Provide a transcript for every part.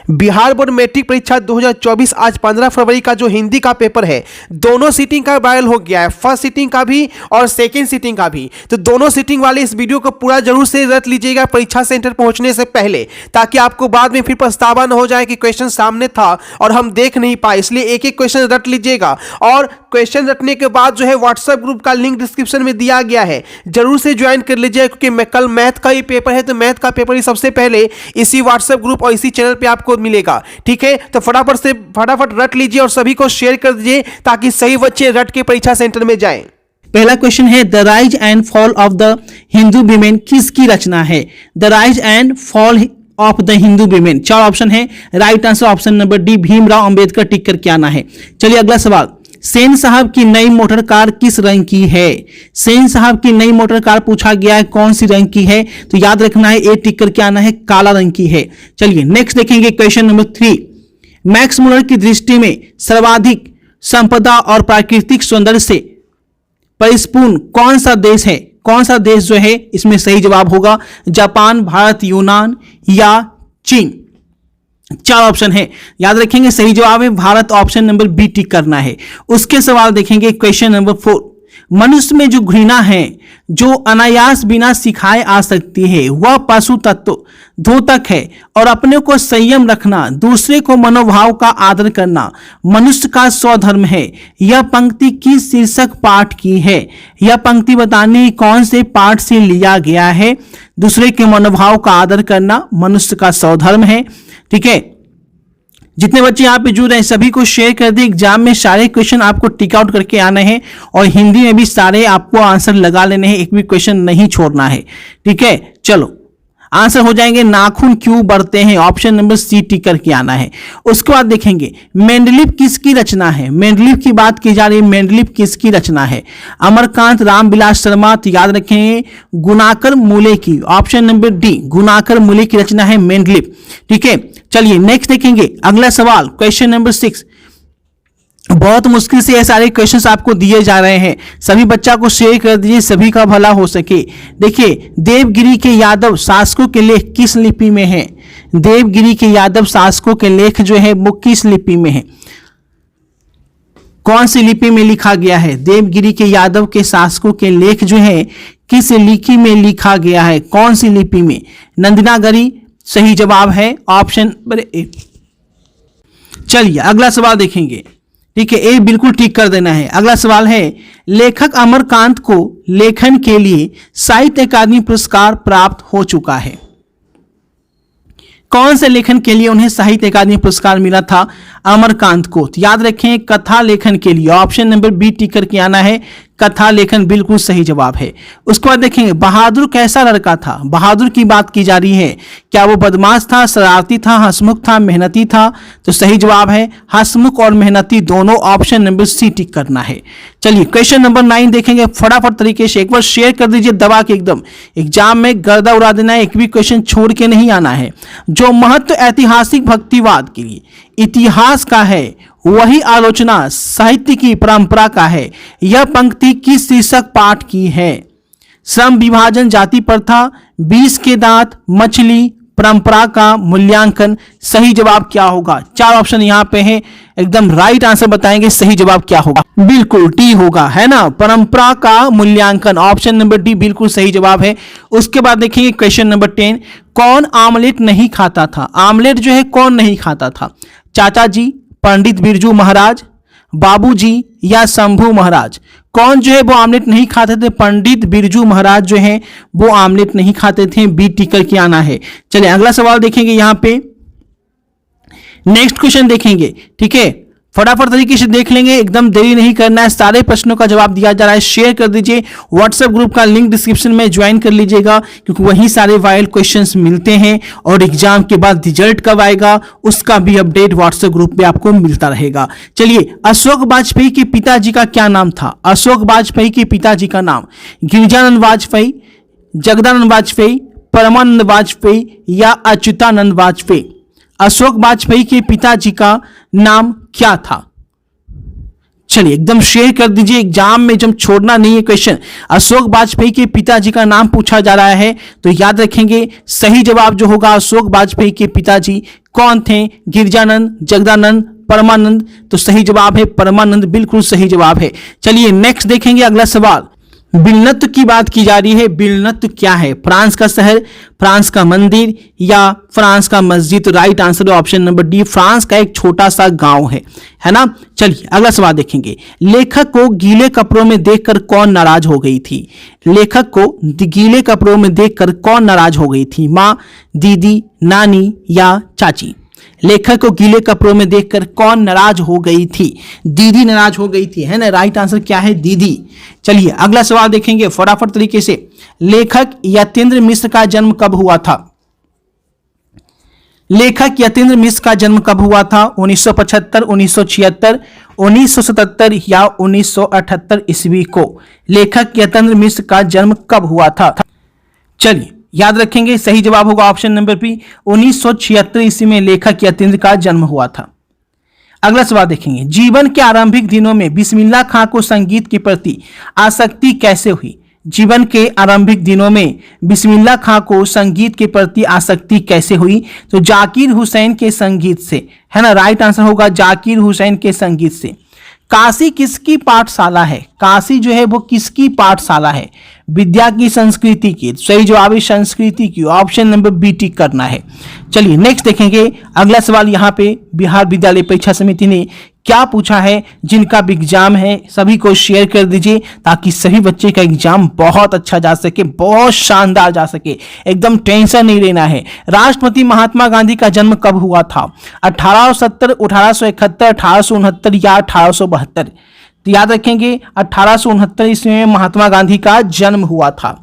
Bihar board matric परीक्षा 2024 आज 15 फरवरी का जो हिंदी का पेपर है, दोनों सीटिंग का वायरल हो गया है, फर्स्ट सीटिंग का भी और सेकंड सीटिंग का भी। तो दोनों सीटिंग वाले इस वीडियो को पूरा जरूर से रट लीजिएगा परीक्षा सेंटर पहुंचने से पहले, ताकि आपको बाद में फिर पछतावा न हो जाए कि क्वेश्चन सामने था और हम देख नहीं पाए। इसलिए एक एक क्वेश्चन रट लीजिएगा, और क्वेश्चन रटने के बाद जो है व्हाट्सएप ग्रुप का लिंक डिस्क्रिप्शन में दिया गया है, जरूर से ज्वाइन कर लीजिएगा, क्योंकि कल मैथ का ही पेपर है। तो मैथ का पेपर ही सबसे पहले इसी व्हाट्सएप ग्रुप और इसी चैनल पे आपको मिलेगा। ठीक है, तो फटाफट रट लीजिए और सभी को शेयर कर दीजिए, ताकि सही बच्चे रट के परीक्षा सेंटर में जाएं। पहला क्वेश्चन है, the rise and fall of the Hindu women किसकी रचना है? The rise and fall of the Hindu women. चार ऑप्शन है, right answer option number D Bhimrao Ambedkar, tick करके आना है। चलिए अगला सवाल, सेन साहब की नई मोटर कार किस रंग की है? सेन साहब की नई मोटर कार पूछा गया है, कौन सी रंग की है? तो याद रखना है, ए टिक करके आना है, काला रंग की है। चलिए नेक्स्ट देखेंगे क्वेश्चन नंबर 3, मैक्स मुलर की दृष्टि में सर्वाधिक संपदा और प्राकृतिक सौंदर्य से परिपूर्ण कौन सा देश है? कौन सा देश जो है इसमें सही जवाब होगा? जापान, भारत, यूनान या चीन? चार ऑप्शन है, याद रखेंगे सही जवाब है Bharat, option number B tick करना है। उसके सवाल देखेंगे क्वेश्चन नंबर 4, मनुष्य में जो घृणा है जो अनायास बिना सिखाए आ सकती है वह पशु तत्व द्योतक है, और अपने को संयम रखना, दूसरे को मनोभाव का आदर करना मनुष्य का स्वधर्म है। यह पंक्ति किस शीर्षक पाठ की है? यह पंक्ति बताने कौन से पाठ से लिया गया है? दूसरे के मनोभाव का आदर करना मनुष्य का स्वधर्म है। ठीक है, जितने बच्चे यहाँ पे जुड़ रहे हैं सभी को शेयर कर दिए। एग्जाम में सारे क्वेश्चन आपको टिक आउट करके आने हैं, और हिंदी में भी सारे आपको आंसर लगा लेने हैं, एक भी क्वेश्चन नहीं छोड़ना है। ठीक है, चलो आंसर हो जाएंगे, नाखून क्यों बढ़ते हैं, ऑप्शन नंबर सी टिक करके आना है। उसके बाद देखेंगे मेंडलीव किसकी रचना है? मेंडलीव की बात की जा रही है, मेंडलीव किसकी रचना है? अमरकांत रामविलास शर्मा, तो याद रखें गुणाकर मूले की, ऑप्शन नंबर डी गुणाकर मूले की रचना है मेंडलीव। ठीक है, चलिए नेक्स्ट देखेंगे अगला सवाल, क्वेश्चन नंबर 6। बहुत मुश्किल से ये सारे क्वेश्चंस आपको दिए जा रहे हैं, सभी बच्चा को शेयर कर दीजिए, सभी का भला हो सके। देखिए, देवगिरी के यादव शासकों के लेख किस लिपि में है? देवगिरी के यादव शासकों के लेख जो है वो किस लिपि में है? कौन सी लिपि में लिखा गया है? देवगिरी के यादव के शासकों के लेख जो है किस लिपि में लिखा गया है? कौन सी लिपि में? नंदनागरी सही जवाब है, ऑप्शन नंबर ए। चलिए अगला सवाल देखेंगे। ठीक है, ए बिल्कुल ठीक कर देना है। अगला सवाल है, लेखक अमरकांत को लेखन के लिए साहित्य अकादमी पुरस्कार प्राप्त हो चुका है। कौन से लेखन के लिए उन्हें साहित्य अकादमी पुरस्कार मिला था अमरकांत को? तो याद रखें कथा लेखन के लिए, ऑप्शन नंबर बी टिक करके आना है, कथा लेखन बिल्कुल सही जवाब है। उसके बाद देखेंगे बहादुर कैसा लड़का था? बहादुर की बात की जा रही है, क्या वो बदमाश था, शरारती था, हंसमुख था, मेहनती था? तो सही जवाब है हंसमुख और मेहनती दोनों, ऑप्शन नंबर सी टिक करना है। चलिए क्वेश्चन नंबर 9 देखेंगे, फटाफट तरीके से एक बार शेयर कर दीजिए दबा के, एकदम एग्जाम में गर्दा उड़ा देना है, एक भी क्वेश्चन छोड़ के नहीं आना है। जो महत्व ऐतिहासिक भक्तिवाद के लिए इतिहास का है वही आलोचना साहित्य की परंपरा का है। यह पंक्ति किस शीर्षक पाठ की है? श्रम विभाजन, जाति प्रथा, 20 के दांत, मछली, परंपरा का मूल्यांकन। सही जवाब क्या होगा? चार ऑप्शन यहाँ पे है, एकदम राइट आंसर बताएंगे, सही जवाब क्या होगा? बिल्कुल डी होगा, है ना, परंपरा का मूल्यांकन, ऑप्शन नंबर डी बिल्कुल सही जवाब है। उसके बाद देखेंगे क्वेश्चन नंबर 10, कौन आमलेट नहीं खाता था? आमलेट जो है कौन नहीं खाता था? चाचा जी, पंडित बिरजू महाराज, बाबूजी या शंभू महाराज? कौन जो है वो आमलेट नहीं खाते थे? पंडित बिरजू महाराज जो है वो आमलेट नहीं खाते थे, बी टिक करके आना है। चलिए अगला सवाल देखेंगे, यहाँ पे नेक्स्ट क्वेश्चन देखेंगे। ठीक है, फटाफट तरीके से देख लेंगे, एकदम देरी नहीं करना है, सारे प्रश्नों का जवाब दिया जा रहा है। शेयर कर दीजिए, व्हाट्सएप ग्रुप का लिंक डिस्क्रिप्शन में ज्वाइन कर लीजिएगा, क्योंकि वहीं सारे वायरल क्वेश्चंस मिलते हैं, और एग्जाम के बाद रिजल्ट कब आएगा उसका भी अपडेट व्हाट्सएप ग्रुप पे आपको मिलता रहेगा। चलिए, अशोक वाजपेयी के पिताजी का क्या नाम था? अशोक वाजपेयी के पिताजी का नाम गिरिजानंद वाजपेयी, जगदानंद वाजपेयी, परमानंद वाजपेयी या अच्युतानंद वाजपेयी? अशोक वाजपेयी के पिताजी का नाम क्या था? चलिए एकदम शेयर कर दीजिए, एग्जाम में जब छोड़ना नहीं है क्वेश्चन। अशोक वाजपेयी के पिताजी का नाम पूछा जा रहा है, तो याद रखेंगे सही जवाब जो होगा अशोक वाजपेयी के पिताजी कौन थे? गिरजानंद, जगदानंद, परमानंद। तो सही जवाब है परमानंद, बिल्कुल सही जवाब है। चलिए नेक्स्ट देखेंगे अगला सवाल। बिलनत्व की बात की जा रही है। बिलनत्व क्या है? फ्रांस का शहर, फ्रांस का मंदिर या फ्रांस का मस्जिद? तो राइट आंसर है ऑप्शन नंबर डी, फ्रांस का एक छोटा सा गांव है ना। चलिए अगला सवाल देखेंगे। लेखक को गीले कपड़ों में देखकर कौन नाराज हो गई थी? लेखक को गीले कपड़ों में देखकर कौन नाराज हो गई थी? माँ, दीदी, नानी या चाची? लेखक को गीले कपड़ों में देखकर कौन नाराज हो गई थी? दीदी नाराज हो गई थी, है ना। राइट आंसर क्या है? दीदी। चलिए अगला सवाल देखेंगे फटाफट तरीके से। लेखक यतीन्द्र मिश्र का जन्म कब हुआ था? लेखक यतीन्द्र मिश्र का जन्म कब हुआ था? 1975, 1976, 1977 या 1978 ईस्वी को? लेखक यतीन्द्र मिश्र का जन्म कब हुआ था? चलिए याद रखेंगे सही जवाब होगा ऑप्शन नंबर बी, 1976 ईस्वी में लेखक यतीन्द्र का जन्म हुआ था। अगला सवाल देखेंगे। जीवन के आरंभिक दिनों में बिस्मिल्लाह खां को संगीत के प्रति आसक्ति कैसे हुई? जीवन के आरंभिक दिनों में बिस्मिल्लाह खां को संगीत के प्रति आसक्ति कैसे हुई? तो जाकिर हुसैन के संगीत से, है ना। राइट आंसर होगा जाकिर हुसैन के संगीत से। काशी किसकी पाठशाला है? काशी जो है वो किसकी पाठशाला है? विद्या की, संस्कृति की? सही जवाब है संस्कृति की, ऑप्शन नंबर बी टिक करना है। चलिए नेक्स्ट देखेंगे अगला सवाल। यहाँ पे बिहार विद्यालय परीक्षा समिति ने क्या पूछा है? जिनका भी एग्जाम है सभी को शेयर कर दीजिए ताकि सभी बच्चे का एग्जाम बहुत अच्छा जा सके, बहुत शानदार जा सके, एकदम टेंशन नहीं लेना है। राष्ट्रपति महात्मा गांधी का जन्म कब हुआ था? 1870, 1871, 1869 या 1872? तो याद रखेंगे 1869 ईस्वी में महात्मा गांधी का जन्म हुआ था।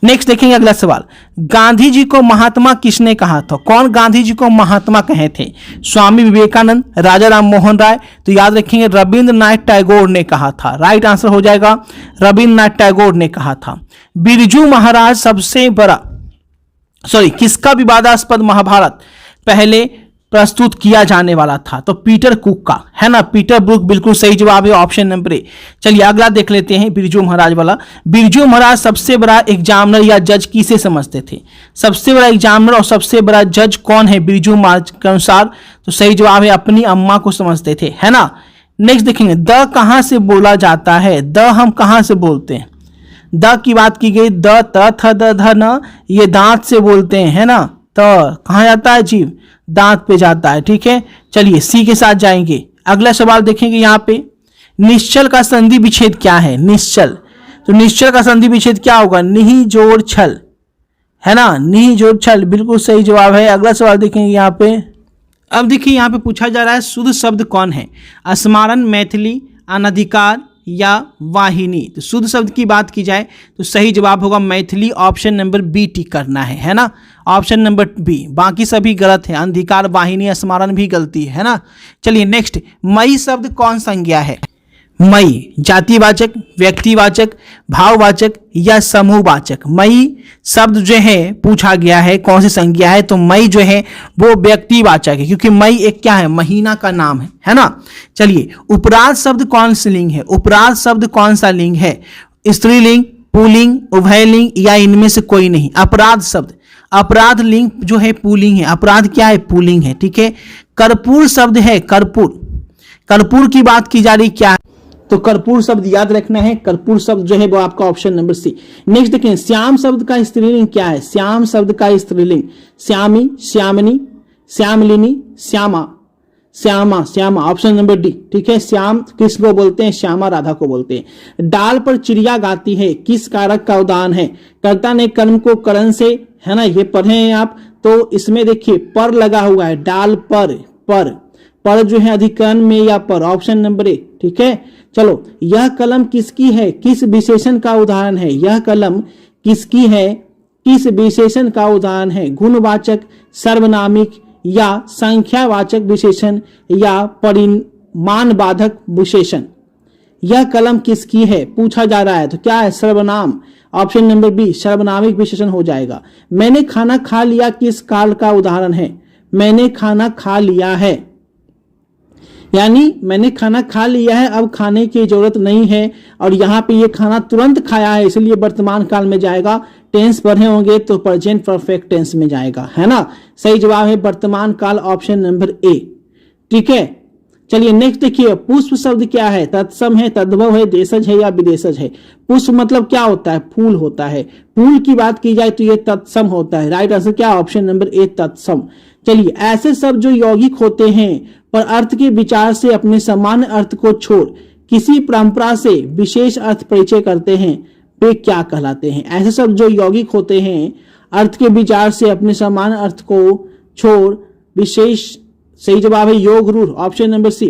नेक्स्ट देखेंगे अगला सवाल। गांधी जी को महात्मा किसने कहा था? कौन गांधी जी को महात्मा कहे थे? स्वामी विवेकानंद, राजा राम मोहन राय? तो याद रखेंगे रविंद्रनाथ टैगोर ने कहा था। राइट आंसर हो जाएगा रविंद्रनाथ टैगोर ने कहा था। बिरजू महाराज सबसे बड़ा किसका विवादास्पद महाभारत पहले प्रस्तुत किया जाने वाला था? तो पीटर कुक का, है ना। पीटर ब्रूक बिल्कुल सही जवाब है ऑप्शन नंबर ए। चलिए अगला देख लेते हैं बिरजू महाराज वाला। बिरजू महाराज सबसे बड़ा एग्जामिनर या जज किसे समझते थे? सबसे बड़ा एग्जामिनर और सबसे बड़ा जज कौन है बिरजू महाराज के अनुसार? तो सही जवाब है अपनी अम्मा को समझते थे, है ना। नेक्स्ट देखेंगे द कहां से बोला जाता है? द हम कहां से बोलते हैं? द की बात की गई, द त थ द ध न, ये दांत से बोलते हैं, है ना। तो कहां जाता है? जीव, दांत पे जाता है, ठीक है। चलिए सी के साथ जाएंगे। अगला सवाल देखेंगे यहाँ पे। निश्चल का संधि विच्छेद क्या है? निश्चल, तो निश्चल का संधि विच्छेद क्या होगा? निहि जोड़ छल, है ना। निहि जोड़ छल बिल्कुल सही जवाब है। अगला सवाल देखेंगे यहाँ पे। अब देखिए यहाँ पे पूछा जा रहा है शुद्ध शब्द कौन है? स्मारण, मैथिली, अनधिकार या वाहिनी? तो शुद्ध शब्द की बात की जाए तो सही जवाब होगा Maithili, option number B tick करना है ना। ऑप्शन नंबर बी, बाकी सभी गलत है। अंधिकार, वाहिनी, स्मारण भी गलती है ना। चलिए नेक्स्ट। मई शब्द कौन संज्ञा है? मई जातिवाचक, व्यक्तिवाचक, भाववाचक या समूहवाचक? मई शब्द जो है पूछा गया है कौन सी संज्ञा है? तो मई जो है वो व्यक्तिवाचक है क्योंकि मई एक क्या है? महीना का नाम है ना। चलिए उपराध शब्द कौन सी लिंग है? उपराध शब्द कौन सा लिंग है? स्त्रीलिंग, पुल्लिंग, उभयलिंग या इनमें से कोई नहीं? अपराध शब्द, अपराध लिंग जो है पुल्लिंग है, अपराध क्या है? पुल्लिंग है, ठीक है। कर्पूर शब्द है, कर्पूर, कर्पूर की बात की जा रही क्या है? तो कर्पूर शब्द याद रखना है। कर्पूर शब्द जो है वो आपका ऑप्शन नंबर सी। नेक्स्ट देखें श्याम शब्द का स्त्रीलिंग क्या है? श्याम शब्द का स्त्रीलिंग श्यामी, श्यामनी, श्यामलिनी, श्यामा, श्यामा, श्यामा, ऑप्शन नंबर डी, ठीक है। श्याम किसको बोलते हैं? श्यामा राधा को बोलते हैं। डाल पर चिड़िया गाती है किस कारक का उदाहरण है? कर्ता ने कर्म को करण से, है ना, ये पढ़े हैं आप। तो इसमें देखिए पर लगा हुआ है, डाल पर, पर जो है अधिकरण में या पर, ऑप्शन नंबर ए, ठीक है। चलो यह कलम किसकी है? किस विशेषण का उदाहरण है? यह कलम किसकी है? किस विशेषण का उदाहरण है? गुणवाचक, सर्वनामिक या संख्यावाचक विशेषण या परिमाण बाधक विशेषण? यह कलम किसकी है पूछा जा रहा है, तो क्या है? सर्वनाम, ऑप्शन नंबर बी सर्वनामिक विशेषण हो जाएगा। मैंने खाना खा लिया किस काल का उदाहरण है? मैंने खाना खा लिया है, यानी मैंने खाना खा लिया है, अब खाने की जरूरत नहीं है, और यहाँ पे ये खाना तुरंत खाया है, इसलिए वर्तमान काल में जाएगा। टेंस पढ़े होंगे तो प्रेजेंट परफेक्ट टेंस में जाएगा, है ना। सही जवाब है वर्तमान काल, ऑप्शन नंबर ए। ठीक है, चलिए नेक्स्ट देखिए, पुष्प शब्द क्या है? तत्सम है, तद्भव है, देशज है या विदेशज है? पुष्प मतलब क्या होता है? फूल होता है। फूल की बात की जाए तो ये तत्सम होता है। राइट आंसर क्या? ऑप्शन नंबर ए, तत्सम। चलिए, ऐसे शब्द जो यौगिक होते हैं पर अर्थ के विचार से अपने सामान्य अर्थ को छोड़ किसी परंपरा से विशेष अर्थ परिचय करते हैं, वे क्या कहलाते हैं? ऐसे शब्द जो यौगिक होते हैं, अर्थ के विचार से अपने सामान्य अर्थ को छोड़ विशेष, सही जवाब है योग रूढ़, ऑप्शन नंबर सी।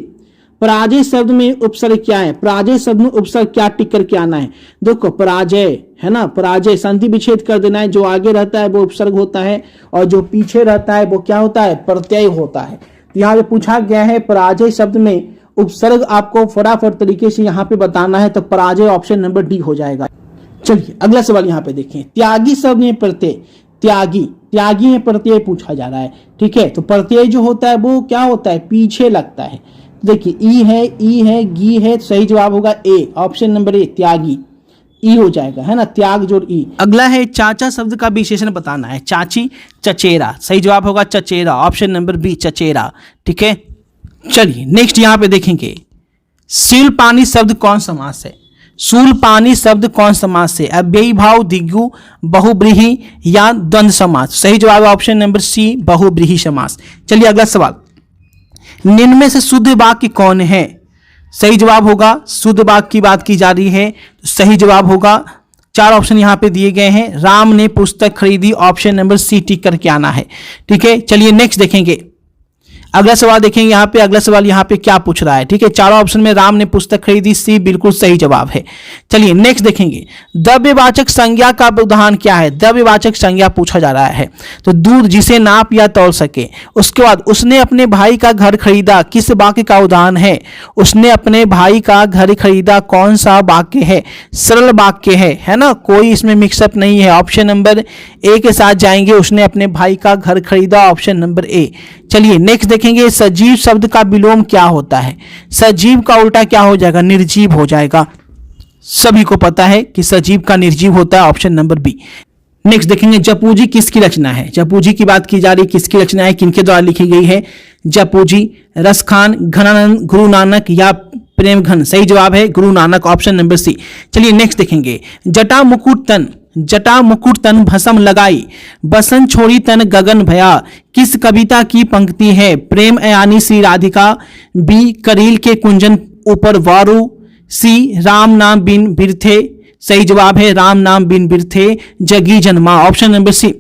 पराजय शब्द में उपसर्ग क्या है? पराजय शब्द में उपसर्ग क्या टिक करके आना है? देखो, पराजय है ना, पराजय संधि विच्छेद कर देना है। जो आगे रहता है वो उपसर्ग होता है, और जो पीछे रहता है वो क्या होता है? प्रत्यय होता है। तो यहाँ पे पूछा गया है पराजय शब्द में उपसर्ग आपको फटाफट तरीके से यहाँ पे बताना है, तो पराजय ऑप्शन नंबर डी हो जाएगा। चलिए अगला सवाल यहाँ पे देखें, त्यागी शब्द में प्रत्यय, त्यागी में प्रत्यय पूछा जा रहा है। ठीक है, तो प्रत्यय जो होता है वो क्या होता है? पीछे लगता है। देखिए, ई है, गी है, तो सही जवाब होगा ए, ऑप्शन नंबर ए, त्यागी, ई हो जाएगा, है ना, त्याग जोड़ ई। अगला है चाचा शब्द का विशेषण बताना है। चाची, चचेरा, सही जवाब होगा चचेरा, ऑप्शन नंबर बी, चचेरा। ठीक है, चलिए नेक्स्ट यहाँ पे देखेंगे, सील पानी शब्द कौन समास है? शूल पानी शब्द कौन समास है? अव्ययी भाव, द्विगु, बहुब्रीहि या द्वंद्व समास? सही जवाब है ऑप्शन नंबर सी, बहुब्रीहि समास। चलिए अगला सवाल, निम्न में से शुद्ध वाक्य कौन है? सही जवाब होगा, शुद्ध वाक्य की बात की जा रही है, तो सही जवाब होगा, चार ऑप्शन यहाँ पे दिए गए हैं। राम ने पुस्तक खरीदी, ऑप्शन नंबर सी टिक करके आना है। ठीक है, चलिए नेक्स्ट देखेंगे, अगला सवाल देखेंगे यहाँ पे। अगला सवाल यहाँ पे क्या पूछ रहा है? ठीक है, चारों ऑप्शन में राम ने पुस्तक खरीदी, सी बिल्कुल सही जवाब है। चलिए नेक्स्ट देखेंगे, द्रव्यवाचक संज्ञा का उदाहरण क्या है? द्रव्यवाचक संज्ञा पूछा जा रहा है, तो दूध जिसे नाप या तौल सके। उसके बाद, उसने अपने भाई का घर खरीदा, किस वाक्य का उदाहरण है? उसने अपने भाई का घर खरीदा कौन सा वाक्य है? सरल वाक्य है ना, कोई इसमें मिक्सअप नहीं है। ऑप्शन नंबर ए के साथ जाएंगे, उसने अपने भाई का घर खरीदा, ऑप्शन नंबर ए। चलिए नेक्स्ट देखेंगे, सजीव शब्द का विलोम क्या होता है? सजीव का उल्टा क्या हो जाएगा? निर्जीव हो जाएगा। सभी को पता है कि सजीव का निर्जीव होता है, ऑप्शन नंबर बी। नेक्स्ट देखेंगे, जपूजी किसकी रचना है? जपूजी की बात की जा रही है, किसकी रचना है, किनके द्वारा लिखी गई है? जपूजी, रसखान, घनानंद, गुरु नानक या प्रेम घन? सही जवाब है Guru Nanak, option number C. चलिए नेक्स्ट देखेंगे, जटा मुकुट तन भस्म लगाई, बसन छोड़ी तन गगन भया, किस कविता की पंक्ति है? प्रेम अयानी श्री राधिका, बी करील के कुंजन ऊपर वारू, सी राम नाम बिन बिरथे। सही जवाब है राम नाम बिन बिरथे जगी जन्मा, ऑप्शन नंबर सी।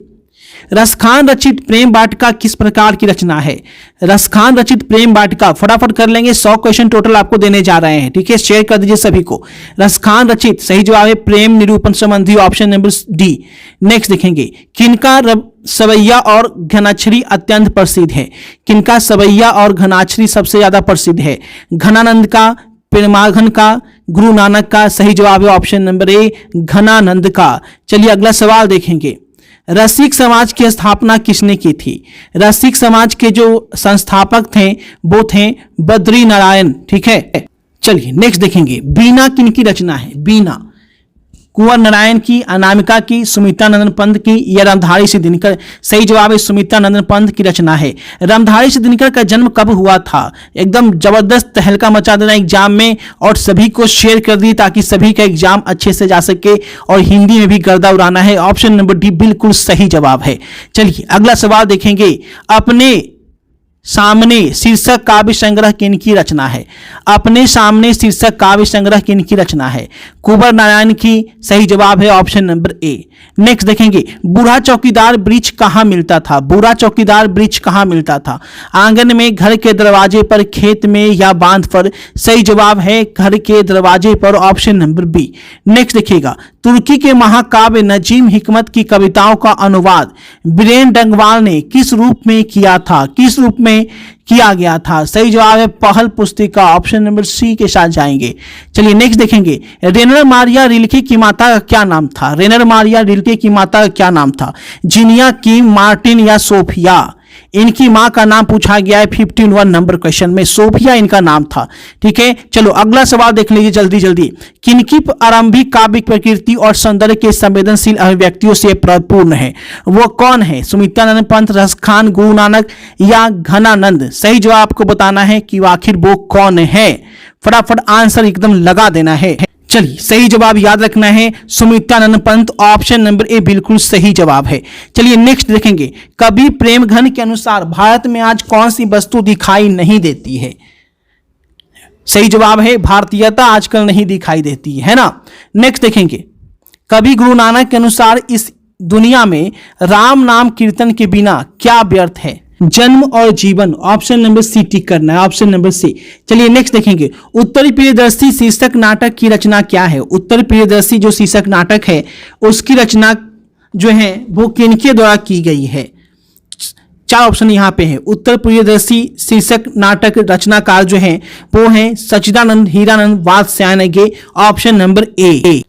रसखान रचित प्रेम वाटिका किस प्रकार की रचना है? रसखान रचित प्रेम वाटिका, फटाफट कर लेंगे, 100 क्वेश्चन टोटल आपको देने जा रहे हैं। ठीक है, शेयर कर दीजिए सभी को। रसखान रचित, सही जवाब है प्रेम निरूपण संबंधी, ऑप्शन नंबर डी। नेक्स्ट देखेंगे, किनका सवैया और घनाक्षरी अत्यंत प्रसिद्ध है? किनका सवैया और घनाक्षरी सबसे ज्यादा प्रसिद्ध है? घनानंद का, प्रेमाघन का, गुरु नानक का? सही जवाब है ऑप्शन नंबर ए, घनानंद का। चलिए अगला सवाल देखेंगे, रसिक समाज की स्थापना किसने की थी? रसिक समाज के जो संस्थापक थे वो थे बद्री नारायण। ठीक है, चलिए नेक्स्ट देखेंगे, बीना किनकी रचना है? बीना कुंवर नारायण की, अनामिका की, सुमित्रा नंदन पंत की या रामधारी सिंह दिनकर? सही जवाब है सुमित्रा नंदन पंत की रचना है। रामधारी सिंह दिनकर का जन्म कब हुआ था? एकदम जबरदस्त तहलका मचा देना एग्जाम में, और सभी को शेयर कर दी ताकि सभी का एग्जाम अच्छे से जा सके, और हिंदी में भी गर्दा उड़ाना है। ऑप्शन नंबर डी बिल्कुल सही जवाब है। चलिए अगला सवाल देखेंगे, अपने सामने शीर्षक काव्य संग्रह किनकी रचना है? अपने सामने शीर्षक काव्य संग्रह किनकी रचना है? कुंवर नारायण की। सही जवाब है ऑप्शन नंबर ए। नेक्स्ट देखेंगे, बूढ़ा चौकीदार वृक्ष कहाँ मिलता था? बूढ़ा चौकीदार वृक्ष कहाँ मिलता था? आंगन में, घर के दरवाजे पर, खेत में या बांध पर? सही जवाब है घर के दरवाजे पर, ऑप्शन नंबर बी। नेक्स्ट देखिएगा, तुर्की के महाकाव्य नजीम हिकमत की कविताओं का अनुवाद बीरेन डंगवाल ने किस रूप में किया था? किस रूप में किया गया था? सही जवाब है पहल पुस्तिका, ऑप्शन नंबर सी के साथ जाएंगे। चलिए नेक्स्ट देखेंगे, रेनर मारिया रिल्के की माता का क्या नाम था? रेनर मारिया रिल्के की माता का क्या नाम था? जिनिया, कीम, मार्टिन या सोफिया? इनकी मां का नाम पूछा गया है 51 नंबर क्वेश्चन में, सोफिया इनका नाम था। ठीक है, चलो अगला सवाल देख लीजिए जल्दी जल्दी। किनकी आरंभिक काव्य प्रकृति और सौंदर्य के संवेदनशील अभिव्यक्तियों से परिपूर्ण है? वो कौन है? सुमित्रानंद पंत, रसखान, गुरु नानक या घनानंद? सही जवाब आपको बताना है कि आखिर वो कौन है। फटाफट आंसर एकदम लगा देना है। चलिए सही जवाब याद रखना है, सुमित्रानंद पंत, ऑप्शन नंबर ए बिल्कुल सही जवाब है। चलिए नेक्स्ट देखेंगे, कवि प्रेमघन के अनुसार भारत में आज कौन सी वस्तु दिखाई नहीं देती है? सही जवाब है भारतीयता आजकल नहीं दिखाई देती है ना। नेक्स्ट देखेंगे, कवि गुरु नानक के अनुसार इस दुनिया में राम नाम कीर्तन के बिना क्या व्यर्थ है? जन्म और जीवन, ऑप्शन नंबर सी टिक करना है, ऑप्शन नंबर सी। चलिए नेक्स्ट देखेंगे, उत्तर प्रियदर्शी शीर्षक नाटक की रचना क्या है? उत्तर प्रियदर्शी जो शीर्षक नाटक है उसकी रचना जो है वो किनके द्वारा की गई है? 4 ऑप्शन यहाँ पे है। उत्तर प्रियदर्शी शीर्षक नाटक रचनाकार जो है वो है Sachchidanand, Hiranand, Vatsyayan, option number A.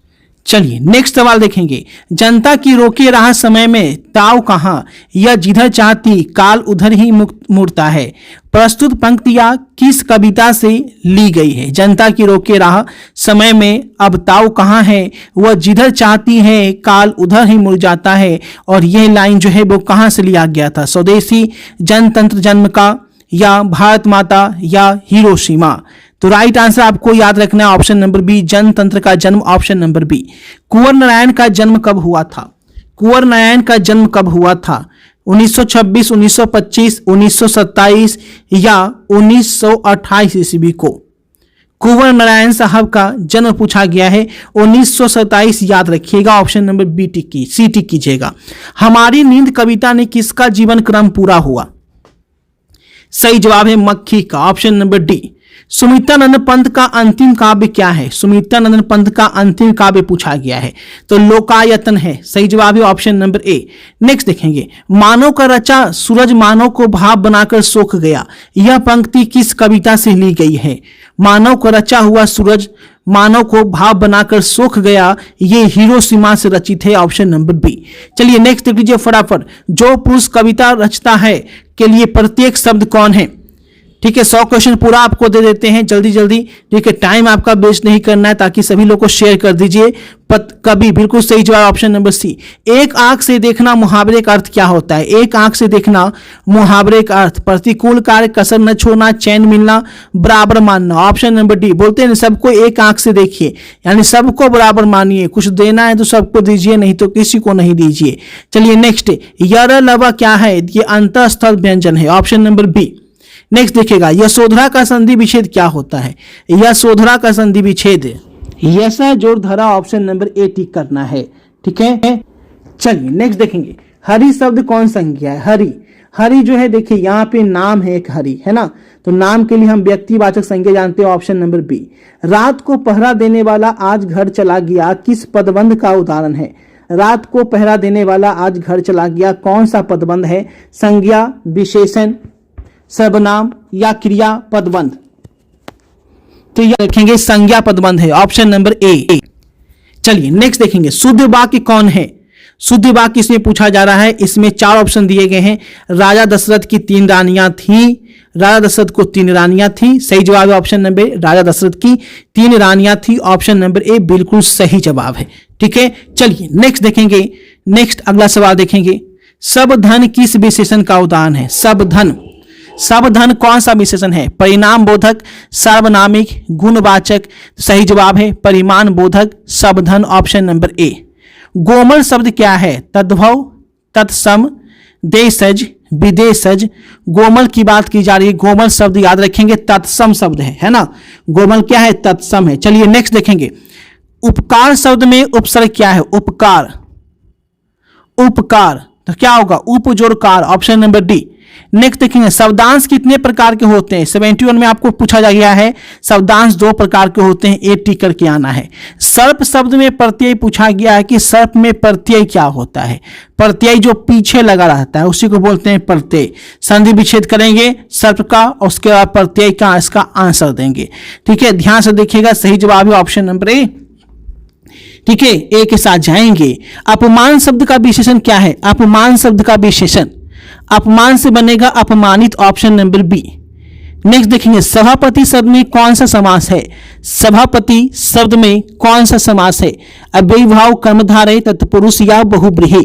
चलिए नेक्स्ट सवाल देखेंगे, जनता की रोके राह समय में ताव कहाँ? यह जिधर चाहती काल उधर ही मुड़ता है। प्रस्तुत पंक्तियां किस कविता से ली गई है? जनता की रोके राह समय में अब ताव कहाँ है? वह जिधर चाहती है काल उधर ही मुड़ जाता है। और यह लाइन जो है वो कहाँ से लिया गया था? स्वदेशी, जनतंत्र जन्म का, या भारत माता, या हिरोशिमा? तो राइट आंसर आपको याद रखना है ऑप्शन नंबर बी, जनतंत्र का जन्म, ऑप्शन नंबर बी। कुंवर नारायण का जन्म कब हुआ था? कुंवर नारायण का जन्म कब हुआ था? 1926, 1925, 1927 या 1928 ईस्वी को कुंवर नारायण साहब का जन्म पूछा गया है। 1927 याद रखिएगा, ऑप्शन नंबर बी टिक की, सी टिक कीजिएगा। हमारी नींद कविता ने किसका जीवन क्रम पूरा हुआ? सही जवाब है मक्खी का, option number D. Sumitranand Pant का अंतिम काव्य क्या है? सुमित्रानंद पंत का अंतिम काव्य पूछा गया है तो लोकायतन है। सही जवाब है ऑप्शन नंबर ए। नेक्स्ट देखेंगे, मानव का रचा सूरज मानव को भाव बनाकर सोख गया, यह पंक्ति किस कविता से ली गई है? मानव का रचा हुआ सूरज मानव को भाव बनाकर सोख गया, ये हिरोशिमा से रचित है, ऑप्शन नंबर बी। चलिए नेक्स्ट देख लीजिए फटाफट, जो पुरुष कविता रचता है के लिए प्रत्येक शब्द कौन है? ठीक है, 100 क्वेश्चन पूरा आपको दे देते हैं जल्दी जल्दी। ठीक है, टाइम आपका वेस्ट नहीं करना है ताकि सभी लोग को शेयर कर दीजिए। कभी बिल्कुल सही जवाब ऑप्शन नंबर सी। एक आंख से देखना मुहावरे का अर्थ क्या होता है? एक आंख से देखना मुहावरे का अर्थ प्रतिकूल कार्य, कसर न छोड़ना, चैन मिलना, बराबर मानना, ऑप्शन नंबर डी। बोलते हैं सबको एक आंख से देखिए, यानी सबको बराबर मानिए, कुछ देना है तो सबको दीजिए, नहीं तो किसी को नहीं दीजिए। चलिए नेक्स्ट, यर लवा क्या है? ये अंतःस्थ व्यंजन है, ऑप्शन नंबर बी। नेक्स्ट देखिएगा, यशोधरा का संधि विच्छेद क्या होता है? यशोधरा का संधि विच्छेद यशा जोड़ धरा, ऑप्शन नंबर ए टिक करना है। ठीक है, चलिए नेक्स्ट देखेंगे, हरि शब्द कौन संज्ञा है? हरि, हरि जो है देखिए यहाँ पे नाम है एक हरि, है ना, तो नाम के लिए हम व्यक्तिवाचक संज्ञा जानते हैं, ऑप्शन नंबर बी। रात को पहरा देने वाला आज घर चला गया किस पदबंध का उदाहरण है? रात को पहरा देने वाला आज घर चला गया कौन सा पदबंध है? संज्ञा, विशेषण, सर्वनाम या क्रिया पदबंध? तो यह रखेंगे संज्ञा पदबंध है, ऑप्शन नंबर ए। चलिए नेक्स्ट देखेंगे, शुद्ध वाक्य कौन है? शुद्ध वाक्य इसमें पूछा जा रहा है। इसमें 4 ऑप्शन दिए गए हैं। राजा दशरथ की 3 रानियां थी, राजा दशरथ को 3 रानियां थी। सही जवाब है ऑप्शन नंबर, राजा दशरथ की 3 रानियां थी, ऑप्शन नंबर ए बिल्कुल सही जवाब है। ठीक है, चलिए नेक्स्ट देखेंगे, नेक्स्ट अगला सवाल देखेंगे, सब धन किस विशेषण का उदाहरण है? सब धन, सब धन कौन सा विशेषण है? परिणाम बोधक, सार्वनामिक, गुणवाचक? सही जवाब है परिमाण बोधक, सब धन, ऑप्शन नंबर ए। गोमल शब्द क्या है? तद्भव, तत्सम, देशज, विदेशज? गोमल की बात की जा रही है, गोमल शब्द याद रखेंगे तत्सम शब्द है ना, गोमल क्या है? तत्सम है। चलिए नेक्स्ट देखेंगे, उपकार शब्द में उपसर्ग क्या है? उपकार, उपकार तो क्या होगा? उपजोड़कार, ऑप्शन नंबर डी। नेक्स्ट देखेंगे, शब्दांश कितने प्रकार के होते हैं? 71 में आपको पूछा जा गया है, शब्दांश 2 प्रकार के होते हैं, ए टिक करके आना है। सर्प शब्द में प्रत्यय पूछा गया है कि सर्प में प्रत्यय क्या होता है? प्रत्यय जो पीछे लगा रहता है उसी को बोलते हैं प्रत्यय। संधि विच्छेद करेंगे सर्प का, उसके बाद प्रत्यय का इसका आंसर देंगे। ठीक है, ध्यान से देखिएगा, सही जवाब है ऑप्शन नंबर ए। ठीक है, ए के साथ जाएंगे। अपमान शब्द का विशेषण क्या है? अपमान शब्द का विशेषण, अपमान से बनेगा अपमानित, ऑप्शन नंबर बी। नेक्स्ट देखेंगे सभापति शब्द में कौन सा समास है? सभापति शब्द में कौन सा समास है? अव्ययीभाव, कर्मधारय, तत्पुरुष या बहुब्रीहि।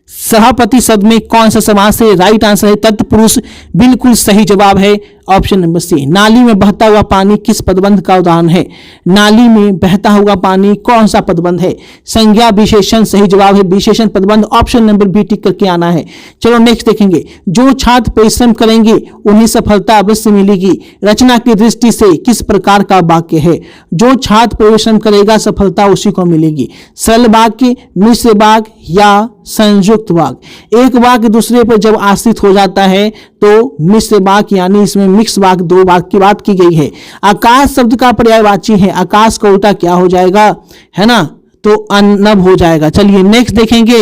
सभापति शब्द में कौन सा समास है? राइट आंसर है तत्पुरुष, बिल्कुल सही जवाब है ऑप्शन नंबर सी। नाली में बहता हुआ पानी किस पदबंध का उदाहरण है? नाली में बहता हुआ पानी कौन सा पदबंध है? संज्ञा विशेषण, सही जवाब है विशेषण पदबंध, ऑप्शन नंबर बी टिक करके आना है। चलो नेक्स्ट देखेंगे, जो छात्र परिश्रम करेंगे उन्हें सफलता अवश्य मिलेगी, रचना की दृष्टि से किस प्रकार का वाक्य है? जो छात्र परिश्रम करेगा सफलता उसी को मिलेगी। सरल वाक्य, मिश्र वाक्य या संयुक्त वाक्य? एक वाक्य दूसरे पर जब आश्रित हो जाता है तो मिश्र वाक्य, यानी इसमें मिक्स वाक्य, दो वाक्य की बात की गई है। आकाश शब्द का पर्यायवाची है, आकाश का उल्टा क्या हो जाएगा, है ना, तो अन्नभ हो जाएगा। चलिए नेक्स्ट देखेंगे,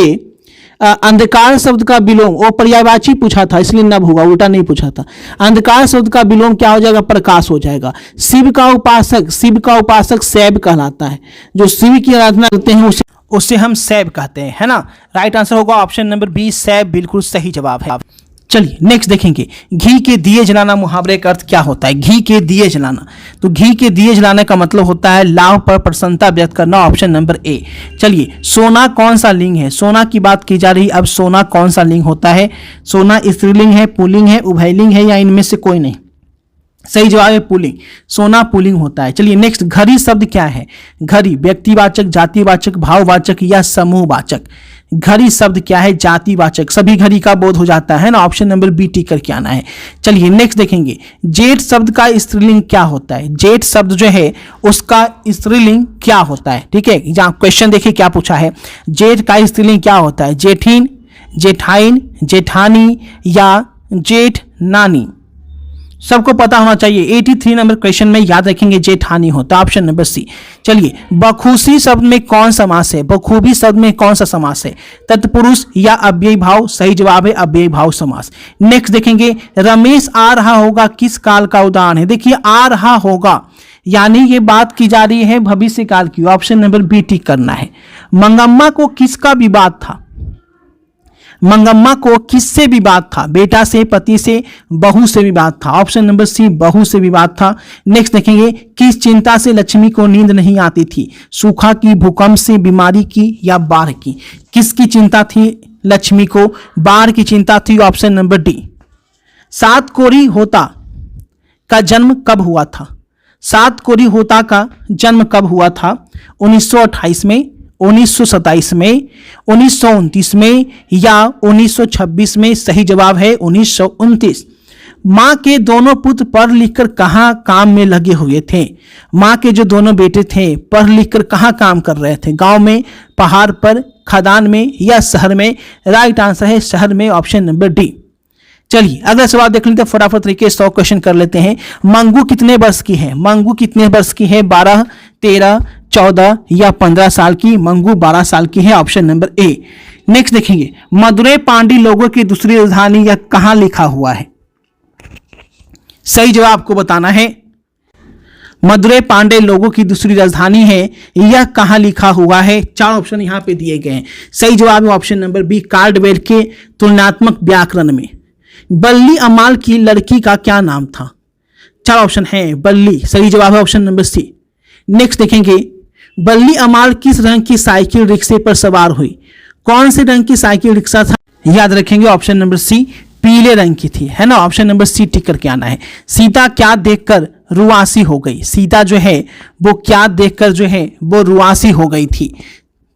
अंधकार शब्द का विलोम, वो पर्यायवाची पूछा था इसलिए नभ होगा, उल्टा नहीं पूछा था। अंधकार शब्द का विलोम क्या हो जाएगा? प्रकाश हो जाएगा। शिव का उपासक शैव कहलाता है, जो शिव की आराधना करते हैं उसे हम शैव कहते हैं, है ना। राइट आंसर होगा ऑप्शन नंबर बी, शैव, बिल्कुल सही जवाब है। चलिए नेक्स्ट देखेंगे, घी के दिए जलाना मुहावरे का अर्थ क्या होता है? घी के दिए जलाना, तो घी के दिए जलाने का मतलब होता है लाभ पर प्रसन्नता व्यक्त करना, ऑप्शन नंबर ए। चलिए सोना कौन सा लिंग है? सोना की बात की जा रही, अब सोना कौन सा लिंग होता है? सोना स्त्रीलिंग है, पुल्लिंग है, उभयलिंग है या इनमें से कोई नहीं? सही जवाब है पुल्लिंग, सोना पुल्लिंग होता है। चलिए नेक्स्ट, घड़ी शब्द क्या है? घड़ी व्यक्तिवाचक, जातिवाचक, भाववाचक या समूहवाचक? घड़ी शब्द क्या है? जातिवाचक, सभी घड़ी का बोध हो जाता है ना, ऑप्शन नंबर बी टिक करके आना है। चलिए नेक्स्ट देखेंगे, जेठ शब्द का स्त्रीलिंग क्या होता है? जेठ शब्द जो है उसका स्त्रीलिंग क्या होता है? ठीक है, जहां क्वेश्चन देखिए क्या पूछा है, जेठ का स्त्रीलिंग क्या होता है? जेठीन, जेठाइन, जेठानी या जेठ नानी? सबको पता होना चाहिए, 83 नंबर क्वेश्चन में याद रखेंगे जेठानी होता है, ऑप्शन नंबर सी। चलिए बखूबी शब्द में कौन समास है? बखूबी शब्द में कौन सा समास है? तत्पुरुष या अव्ययी भाव? सही जवाब है अव्ययी भाव समास। नेक्स्ट देखेंगे, रमेश आ रहा होगा किस काल का उदाहरण है? देखिए आ रहा होगा यानी ये बात की जा रही है भविष्य काल की, ऑप्शन नंबर बी टिक करना है। मंगम्मा को किसका विवाद था? मंगम्मा को किससे विवाद था? बेटा से, पति से, बहू से विवाद था, ऑप्शन नंबर सी बहू से विवाद था। नेक्स्ट देखेंगे, किस चिंता से लक्ष्मी को नींद नहीं आती थी? सूखा की, भूकंप से, बीमारी की या बाढ़ की? किसकी चिंता थी लक्ष्मी को? बाढ़ की चिंता थी, ऑप्शन नंबर डी। सात कोरी होता का जन्म कब हुआ था? सात कोरी होता का जन्म कब हुआ था? 1928 में, 1927 में, 1929 में या 1926 में? सही जवाब है 1929। माँ के दोनों पुत्र पढ़ लिखकर कहाँ काम में लगे हुए थे? माँ के जो दोनों बेटे थे पढ़ लिखकर कहाँ काम कर रहे थे? गांव में, पहाड़ पर, खदान में या शहर में? राइट आंसर है शहर में, ऑप्शन नंबर डी। चलिए अगला सवाल देख लेते हैं, फटाफट तरीके 100 क्वेश्चन कर लेते हैं। मंगू कितने वर्ष की है? मंगू कितने वर्ष की है? 12, 13, 14 या 15 साल की? मंगू 12 साल की है, ऑप्शन नंबर ए। नेक्स्ट देखेंगे, मदुरै पांडी लोगों की दूसरी राजधानी या कहां लिखा हुआ है? सही जवाब आपको बताना है। मदुरै पांडे लोगों की दूसरी राजधानी है, यह कहां लिखा हुआ है? 4 ऑप्शन यहां पे दिए गए हैं। सही जवाब है ऑप्शन नंबर बी, कार्डवेल के तुलनात्मक व्याकरण में। बल्ली अमाल की लड़की का क्या नाम था? 4 ऑप्शन है, बल्ली, सही जवाब है ऑप्शन नंबर सी। नेक्स्ट देखेंगे, बल्ली अमाल किस रंग की साइकिल रिक्शे पर सवार हुई? कौन से रंग की साइकिल रिक्शा था? याद रखेंगे ऑप्शन नंबर सी, पीले रंग की थी, है ना, ऑप्शन नंबर सी टिक करके आना है। सीता क्या देखकर रुआसी हो गई? सीता जो है वो क्या देखकर जो है वो रुआसी हो गई थी?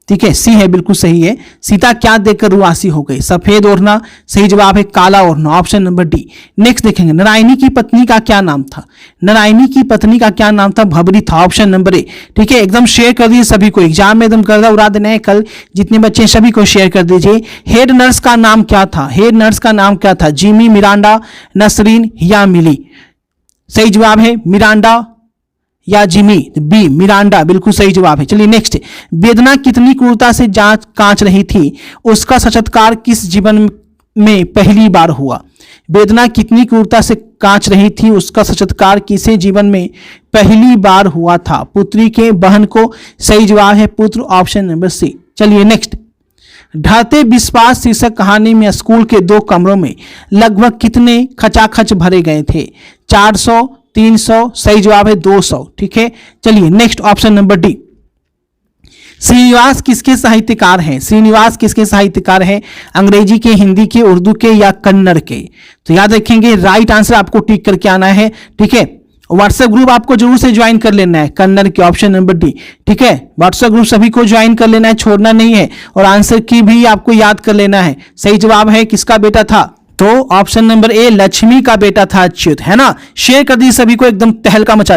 ठीक है, सी है, बिल्कुल सही है। सीता क्या देखकर रुआसी हो गई? सफेद ओढ़ना, सही जवाब है काला ओढ़ना, ऑप्शन नंबर डी। नेक्स्ट देखेंगे, नारायणी की पत्नी का क्या नाम था? नारायणी की पत्नी का क्या नाम था? भबरी था, ऑप्शन नंबर ए। ठीक है, एकदम शेयर कर दीजिए सभी को, एग्जाम में एकदम गर्दा उड़ा देना है कल, जितने बच्चे हैं सभी को शेयर कर दीजिए। हेड नर्स का नाम क्या था? हेड नर्स का नाम क्या था? जिमी, मिरांडा, नसरीन या मिली? सही जवाब है मिरांडा या जिमी, बी मिरांडा, बिल्कुल सही जवाब है। चलिए नेक्स्ट, वेदना कितनी क्रूरता से जांच कांच रही थी, उसका साक्षात्कार किस जीवन में पहली बार हुआ? वेदना कितनी क्रूरता से कांच रही थी, उसका साक्षात्कार किसे जीवन में पहली बार हुआ था? पुत्री के बहन को, सही जवाब है पुत्र, ऑप्शन नंबर सी। चलिए नेक्स्ट, ढाते विश्वास शीर्षक कहानी में स्कूल के 2 कमरों में लगभग कितने खचाखच भरे गए थे? 400, 300, सही जवाब है 200। ठीक है, चलिए next option number D. Srinivas किसके साहित्यकार हैं? श्रीनिवास किसके साहित्यकार हैं? अंग्रेजी के, हिंदी के, उर्दू के या कन्नड़ के? तो याद रखेंगे राइट आंसर आपको टिक करके आना है। ठीक है, व्हाट्सएप ग्रुप आपको जरूर से ज्वाइन कर लेना है, कन्नड़ के, ऑप्शन नंबर डी। ठीक है, व्हाट्सएप ग्रुप सभी को ज्वाइन कर लेना है, छोड़ना नहीं है, और आंसर की भी आपको याद कर लेना है। सही जवाब है किसका बेटा था? तो ऑप्शन नंबर ए लक्ष्मी का बेटा था अच्युत, है ना। शेयर कर दी सभी को, एकदम तहलका मचा